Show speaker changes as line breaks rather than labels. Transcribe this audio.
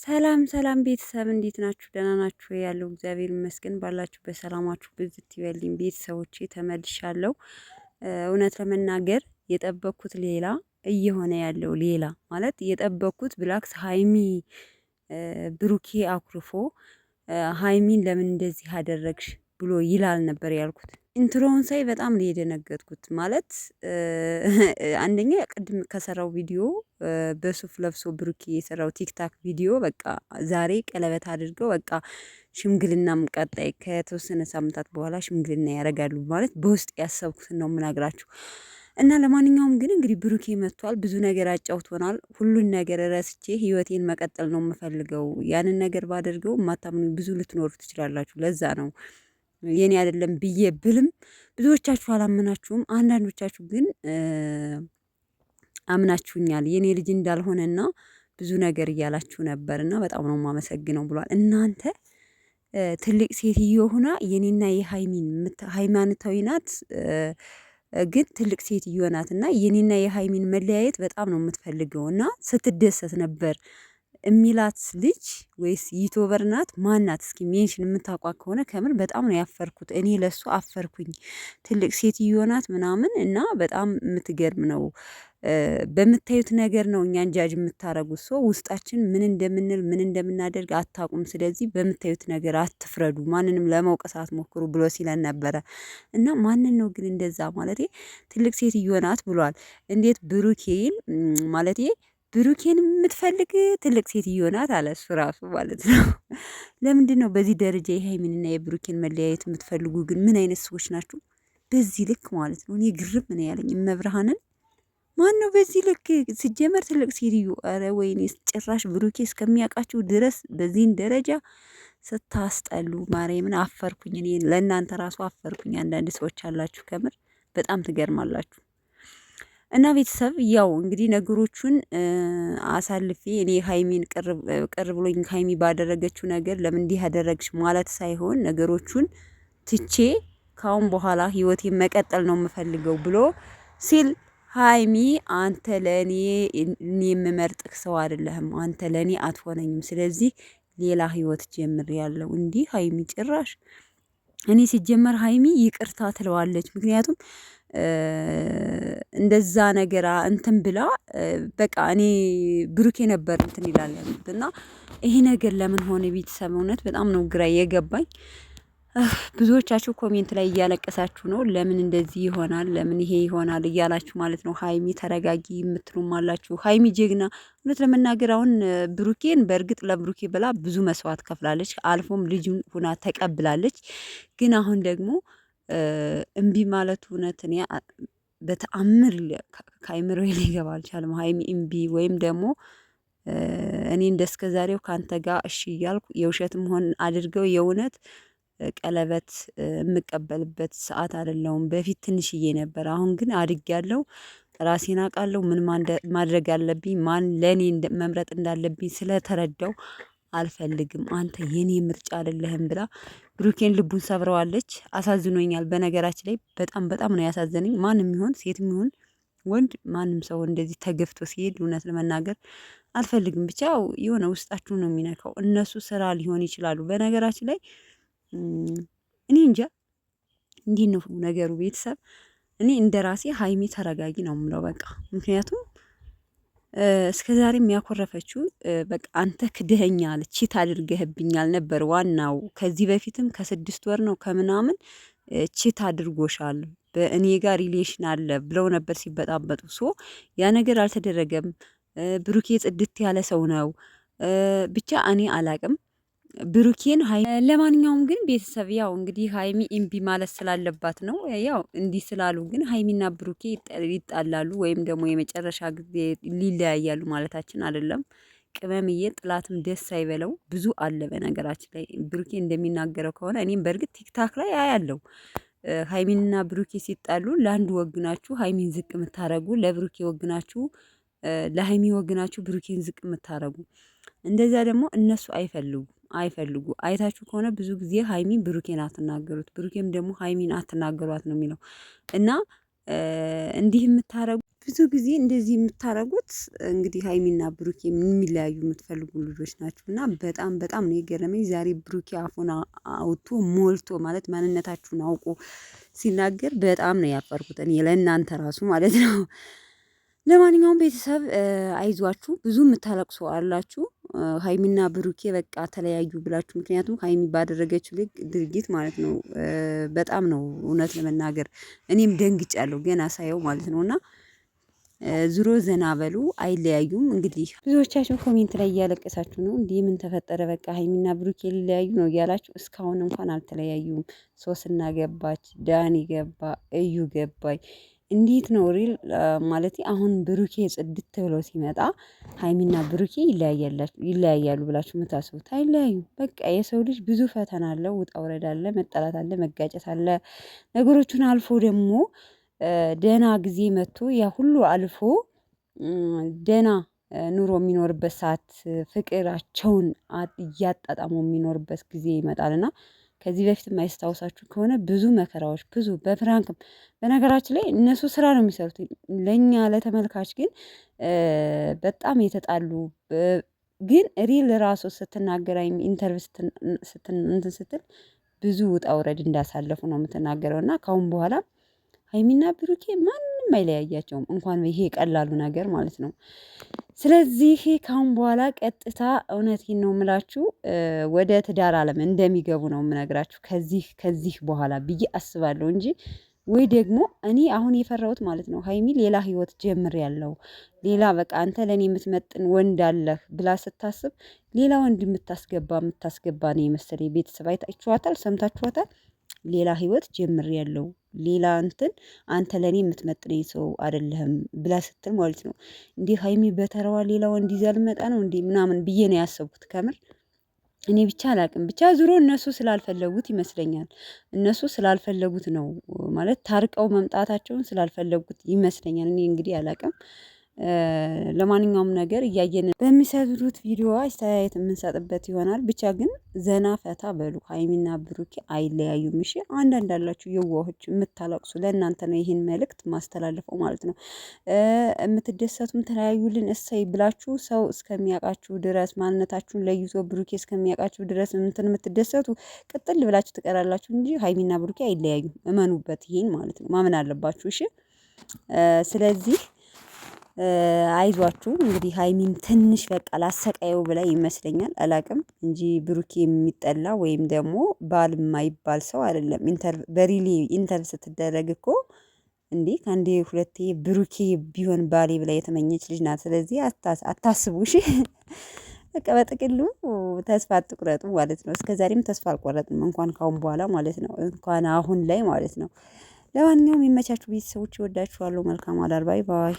ሰላም ሰላም ቤተሰብ እንዴት ናችሁ? ደህና ናችሁ? ያለው እግዚአብሔር ይመስገን። ባላችሁ በሰላማችሁ ብዝት ይበልኝ። ቤተሰቦቼ ተመልሻለሁ። እውነት ለመናገር የጠበቅኩት ሌላ እየሆነ ያለው ሌላ ማለት የጠበቅኩት ብላክስ ሀይሚ ብሩኬ አኩርፎ ሀይሚን ለምን እንደዚህ አደረግሽ ብሎ ይላል ነበር ያልኩት። ኢንትሮውን ሳይ በጣም ነው የደነገጥኩት። ማለት አንደኛ ቅድም ከሰራው ቪዲዮ በሱፍ ለብሶ ብሩኬ የሰራው ቲክታክ ቪዲዮ በቃ ዛሬ ቀለበት አድርገው በቃ ሽምግልናም ቀጣይ ከተወሰነ ሳምንታት በኋላ ሽምግልና ያደርጋሉ ማለት በውስጥ ያሰብኩትን ነው የምነግራችሁ። እና ለማንኛውም ግን እንግዲህ ብሩኬ መጥቷል። ብዙ ነገር አጫውቶናል። ሁሉን ነገር ረስቼ ህይወቴን መቀጠል ነው የምፈልገው። ያንን ነገር ባደርገው ማታምኑ ብዙ ልትኖሩ ትችላላችሁ። ለዛ ነው የኔ አይደለም ብዬ ብልም ብዙዎቻችሁ አላመናችሁም። አንዳንዶቻችሁ ግን አምናችሁኛል። የኔ ልጅ እንዳልሆነና ብዙ ነገር እያላችሁ ነበርና በጣም ነው የማመሰግነው ብሏል። እናንተ ትልቅ ሴትዮ ሆና የኔና የሃይሚን ሃይማኖታዊ ናት ግን ትልቅ ሴትዮ ናት እና የኔና የሃይሚን መለያየት በጣም ነው የምትፈልገው እና ስትደሰት ነበር የሚላት ልጅ ወይስ ዩቲዩበር ናት? ማናት? እስኪ ሜንሽን የምታውቋት ከሆነ ከምር በጣም ነው ያፈርኩት። እኔ ለሱ አፈርኩኝ። ትልቅ ሴትዮ ናት ምናምን እና በጣም የምትገርም ነው። በምታዩት ነገር ነው እኛን ጃጅ የምታረጉት። ሰው ውስጣችን ምን እንደምንል ምን እንደምናደርግ አታውቁም። ስለዚህ በምታዩት ነገር አትፍረዱ፣ ማንንም ለመውቀስ አትሞክሩ ብሎ ሲለን ነበረ እና ማንን ነው ግን እንደዛ ማለት ትልቅ ሴትዮ ናት ብሏል። እንዴት ብሩኬን ማለት ብሩኬን የምትፈልግ ትልቅ ሴትዮ ናት አለ እሱ ራሱ ማለት ነው። ለምንድን ነው በዚህ ደረጃ የሃይሚንና የብሩኬን መለያየት የምትፈልጉ? ግን ምን አይነት ሰዎች ናችሁ? በዚህ ልክ ማለት ነው። እኔ ግርም ምን ያለኝ መብርሃንን ማን ነው በዚህ ልክ ሲጀመር ትልቅ ሴትዮ? አረ ወይኔ ጭራሽ ብሩኬ እስከሚያውቃችሁ ድረስ በዚህን ደረጃ ስታስጠሉ ማርያምን አፈርኩኝ። እኔ ለእናንተ ራሱ አፈርኩኝ። አንዳንድ ሰዎች አላችሁ ከምር በጣም ትገርማላችሁ። እና ቤተሰብ ያው እንግዲህ ነገሮቹን አሳልፌ እኔ ሃይሚን ቅር ብሎኝ ሃይሚ ባደረገችው ነገር ለምን እንዲህ ያደረግሽ ማለት ሳይሆን ነገሮቹን ትቼ ካሁን በኋላ ህይወቴን መቀጠል ነው የምፈልገው ብሎ ሲል ሃይሚ አንተ ለእኔ የምመርጥህ ሰው አይደለህም፣ አንተ ለእኔ አትሆነኝም፣ ስለዚህ ሌላ ህይወት ጀምር ያለው እንዲህ ሃይሚ ጭራሽ እኔ ሲጀመር ሃይሚ ይቅርታ ትለዋለች። ምክንያቱም እንደዛ ነገር እንትን ብላ በቃ እኔ ብሩኬ ነበር እንትን ይላል እና ይሄ ነገር ለምን ሆነ? ቤተሰብ እውነት በጣም ነው ግራ የገባኝ። ብዙዎቻችሁ ኮሜንት ላይ እያለቀሳችሁ ነው። ለምን እንደዚህ ይሆናል? ለምን ይሄ ይሆናል እያላችሁ ማለት ነው። ሃይሚ ተረጋጊ የምትሉም አላችሁ። ሃይሚ ጀግና። እውነት ለመናገር አሁን ብሩኬን በእርግጥ ለብሩኬ ብላ ብዙ መስዋዕት ከፍላለች። አልፎም ልጁን ሁና ተቀብላለች። ግን አሁን ደግሞ እምቢ ማለቱ እውነት እኔ በተአምር ከአይምሮ ሊገባ አልቻለም። ሃይሚ እምቢ ወይም ደግሞ እኔ እንደስከ ዛሬው ካንተ ጋር እሺ እያልኩ የውሸትም ሆን አድርገው የእውነት ቀለበት የምቀበልበት ሰዓት አይደለሁም። በፊት ትንሽዬ ነበር፣ አሁን ግን አድጌያለሁ። ራሴን አውቃለሁ። ምን ማድረግ አለብኝ፣ ማን ለእኔ መምረጥ እንዳለብኝ ስለተረዳው አልፈልግም፣ አንተ የኔ ምርጫ አይደለህም ብላ ብሩኬን ልቡን ሰብረዋለች። አሳዝኖኛል። በነገራችን ላይ በጣም በጣም ነው ያሳዘነኝ። ማንም ይሆን ሴትም ይሁን ወንድ ማንም ሰው እንደዚህ ተገፍቶ ሲሄድ እውነት ለመናገር አልፈልግም። ብቻ የሆነ ውስጣችሁ ነው የሚነካው። እነሱ ስራ ሊሆን ይችላሉ። በነገራችን ላይ እኔ እንጃ እንዲህ ነው ነገሩ። ቤተሰብ እኔ እንደ ራሴ ሃይሚ ተረጋጊ ነው የምለው በቃ። ምክንያቱም እስከ ዛሬ የሚያኮረፈችው በቃ አንተ ክደኸኛል፣ ቺት አድርገህብኛል ነበር ዋናው። ከዚህ በፊትም ከ6 ወር ነው ከምናምን ቺት አድርጎሻል፣ በእኔ ጋር ሪሌሽን አለ ብለው ነበር ሲበጣበጡ። ሶ ያ ነገር አልተደረገም። ብሩኬ ጽድት ያለ ሰው ነው። ብቻ እኔ አላቅም ብሩኬን ለማንኛውም ግን ቤተሰብ ያው እንግዲህ ሃይሚ እምቢ ማለት ስላለባት ነው። ያው እንዲህ ስላሉ ግን ሃይሚና ብሩኬ ይጣላሉ ወይም ደግሞ የመጨረሻ ጊዜ ሊለያያሉ ማለታችን አይደለም። ቅመምዬ ጥላትም ደስ አይበለው። ብዙ አለ በነገራችን ላይ ብሩኬ እንደሚናገረው ከሆነ እኔም በእርግጥ ቲክታክ ላይ አያለው ሃይሚንና ብሩኬ ሲጣሉ ለአንዱ ወግናችሁ ሃይሚን ዝቅ የምታረጉ፣ ለብሩኬ ወግናችሁ ለሃይሚ ወግናችሁ ብሩኬን ዝቅ የምታረጉ፣ እንደዛ ደግሞ እነሱ አይፈልጉ። አይታችሁ ከሆነ ብዙ ጊዜ ሃይሚን ብሩኬን አትናገሩት፣ ብሩኬም ደግሞ ሃይሚን አትናገሯት ነው የሚለው እና እንዲህ የምታረጉ ብዙ ጊዜ እንደዚህ የምታረጉት እንግዲህ ሀይሚና ብሩኬ የሚለያዩ የምትፈልጉ ልጆች ናችሁ እና በጣም በጣም ነው የገረመኝ ዛሬ ብሩኬ አፉን አውጥቶ ሞልቶ ማለት ማንነታችሁን አውቆ ሲናገር በጣም ነው ያፈርኩት እኔ ለእናንተ ራሱ ማለት ነው። ለማንኛውም ቤተሰብ አይዟችሁ፣ ብዙ የምታለቅሱ አላችሁ። ሀይሚና ብሩኬ በቃ ተለያዩ ብላችሁ፣ ምክንያቱም ሀይሚ ባደረገችው ድርጊት ማለት ነው በጣም ነው እውነት ለመናገር እኔም ደንግጫለሁ ገና ሳየው ማለት ነው። እና ዙሮ ዘና በሉ፣ አይለያዩም። እንግዲህ ብዙዎቻችሁ ኮሜንት ላይ እያለቀሳችሁ ነው፣ እንዲህ ምን ተፈጠረ በቃ ሀይሚና ብሩኬ ሊለያዩ ነው እያላችሁ፣ እስካሁን እንኳን አልተለያዩም። ሶስና ገባች፣ ዳኒ ገባ፣ እዩ ገባይ። እንዴት ነው ሪል ማለት አሁን ብሩኬ ጽድት ብሎ ሲመጣ ሀይሚና ብሩኬ ይለያያሉ ብላችሁ የምታስቡት አይለያዩ። በቃ የሰው ልጅ ብዙ ፈተና አለው፣ ውጣ ውረድ አለ፣ መጠላት አለ፣ መጋጨት አለ። ነገሮቹን አልፎ ደግሞ ደህና ጊዜ መጥቶ ያ ሁሉ አልፎ ደህና ኑሮ የሚኖርበት ሰዓት ፍቅራቸውን እያጣጣሙ የሚኖርበት ጊዜ ይመጣልና ከዚህ በፊት የማይስታውሳችሁ ከሆነ ብዙ መከራዎች ብዙ በፍራንክም በነገራችን ላይ እነሱ ስራ ነው የሚሰሩት። ለእኛ ለተመልካች ግን በጣም የተጣሉ ግን ሪል ራሱ ስትናገር ኢንተርቪው እንትን ስትል ብዙ ውጣ ውረድ እንዳሳለፉ ነው የምትናገረው። እና ካሁን በኋላ ሀይሚና ብሩኬ ማንም አይለያያቸውም፣ እንኳን ይሄ ቀላሉ ነገር ማለት ነው። ስለዚህ ካሁን በኋላ ቀጥታ እውነቴን ነው የምላችሁ ወደ ትዳር ዓለም እንደሚገቡ ነው የምነግራችሁ ከዚህ በኋላ ብዬ አስባለሁ እንጂ ወይ ደግሞ እኔ አሁን የፈራሁት ማለት ነው ሀይሚ ሌላ ህይወት ጀምር ያለው ሌላ በቃ አንተ ለእኔ የምትመጥን ወንድ አለህ ብላ ስታስብ ሌላ ወንድ የምታስገባ ነው የመሰለኝ። ቤተሰብ አይታችኋታል፣ ሰምታችኋታል። ሌላ ህይወት ጀምር ያለው ሌላ እንትን አንተ ለኔ የምትመጥነኝ ሰው አይደለህም ብላ ስትል ማለት ነው። እንዴ ሀይሚ በተራዋ ሌላ ወንድ ይዛ ልመጣ ነው እንዴ ምናምን ብዬ ነው ያሰብኩት ከምር። እኔ ብቻ አላቅም፣ ብቻ ዙሮ እነሱ ስላልፈለጉት ይመስለኛል። እነሱ ስላልፈለጉት ነው ማለት ታርቀው መምጣታቸውን ስላልፈለጉት ይመስለኛል። እኔ እንግዲህ አላቅም። ለማንኛውም ነገር እያየን በሚሰሩት ቪዲዮ አስተያየት የምንሰጥበት ይሆናል። ብቻ ግን ዘና ፈታ በሉ። ሀይሚና ብሩኬ አይለያዩም። እሺ አንዳንድ አላችሁ የዋሆች የምታለቅሱ፣ ለእናንተ ነው ይህን መልእክት ማስተላልፈው ማለት ነው። የምትደሰቱም ተለያዩልን እሰይ ብላችሁ ሰው እስከሚያውቃችሁ ድረስ ማንነታችሁን ለይቶ ብሩኬ እስከሚያውቃችሁ ድረስ እንትን የምትደሰቱ ቅጥል ብላችሁ ትቀራላችሁ እንጂ ሀይሚና ብሩኬ አይለያዩም። እመኑበት፣ ይሄን ማለት ነው ማመን አለባችሁ። እሺ ስለዚህ አይዟችሁ እንግዲህ ሀይሚም ትንሽ በቃ ላሰቃየው ብላ ይመስለኛል አላቅም እንጂ ብሩኬ የሚጠላ ወይም ደግሞ ባል የማይባል ሰው አይደለም። በሪሊ ኢንተርቭ ስትደረግ እኮ እንዴ ከአንዴ ሁለቴ ብሩኬ ቢሆን ባሌ ብላ የተመኘች ልጅ ናት። ስለዚህ አታስቡ እሺ። በቃ በጥቅሉ ተስፋ አትቁረጡ ማለት ነው። እስከዛሬም ተስፋ አልቆረጥም፣ እንኳን ካሁን በኋላ ማለት ነው፣ እንኳን አሁን ላይ ማለት ነው። ለማንኛውም የሚመቻችሁ ቤተሰቦች ይወዳችኋለሁ። መልካም አዳር። ባይ ባይ።